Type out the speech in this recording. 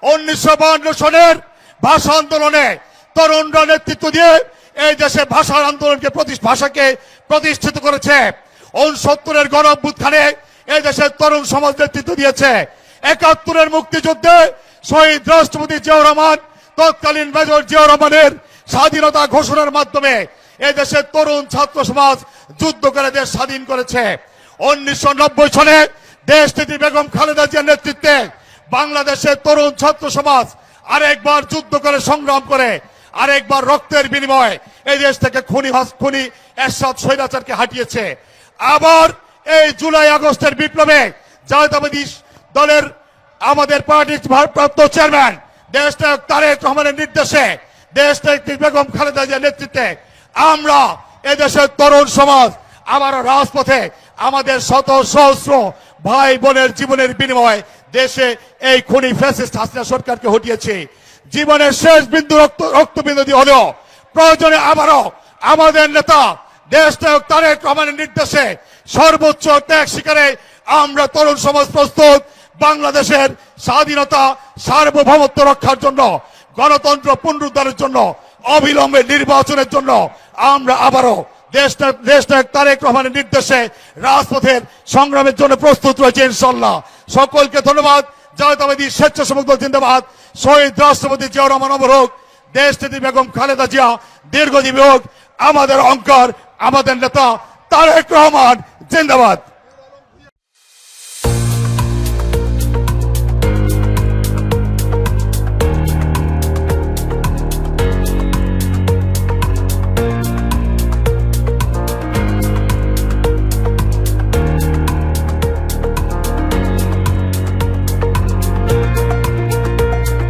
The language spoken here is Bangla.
1952 সনের ভাষা আন্দোলনে তরুণরা নেতৃত্ব দিয়ে এই দেশে ভাষার আন্দোলনকে ভাষাকে প্রতিষ্ঠিত করেছে। 69-এর গণ অভ্যুত্থানে এই দেশের তরুণ সমাজ নেতৃত্ব দিয়েছে। 71-এর মুক্তিযুদ্ধে শহীদ রাষ্ট্রপতি জিয়াউর রহমান, তৎকালীন মেজর জিয়াউর রহমানের স্বাধীনতা ঘোষণার মাধ্যমে এই দেশের তরুণ ছাত্র সমাজ যুদ্ধ করে দেশ স্বাধীন করেছে। 1990 সনে দেশনেত্রী বেগম খালেদা জিয়ার নেতৃত্বে বাংলাদেশের তরুণ ছাত্র সমাজ আরেকবার যুদ্ধ করে সংগ্রাম করে আরেকবার রক্তের বিনিময়ে এই দেশ থেকে খুনি এরশাদ স্বৈরাচারকে হাঁটিয়েছে। আবার এই জুলাই আগস্টের বিপ্লবে জাতীয়তাবাদী দলের আমাদের পার্টির ভারপ্রাপ্ত চেয়ারম্যান দেশনায়ক তারেক রহমানের নির্দেশে দেশনেত্রী বেগম খালেদা জিয়ার নেতৃত্বে আমরা এদেশের তরুণ সমাজ আবারও রাজপথে আমাদের শত সহস্র ভাই বোনের জীবনের বিনিময়ে দেশে এই খুনি ফ্যাসিস্ট হাসিনা সরকারকে হটিয়েছে। জীবনের শেষ বিন্দু রক্তবিন্দু দিয়ে হলেও প্রয়োজনে আবারও আমাদের নেতা দেশনায়ক তারেক রহমানের নির্দেশে সর্বোচ্চ ত্যাগ স্বীকারে আমরা তরুণ সমাজ প্রস্তুত বাংলাদেশের স্বাধীনতা সার্বভৌমত্ব রক্ষার জন্য, গণতন্ত্র পুনরুদ্ধারের জন্য, অবিলম্বে নির্বাচনের জন্য আমরা আবারও দেশনায়ক তারেক রহমানের নির্দেশে রাজপথের সংগ্রামের জন্য প্রস্তুত রয়েছে ইনশাআল্লাহ। সকলকে ধন্যবাদ। জাতীয়তাবাদী স্বেচ্ছাসেবক দল জিন্দাবাদ। শহীদ রাষ্ট্রপতি জিয়াউর রহমান অমর হোক। দেশনেত্রী বেগম খালেদা জিয়া দীর্ঘজীবী হোক। আমাদের অহংকার, আমাদের নেতা তারেক রহমান জিন্দাবাদ।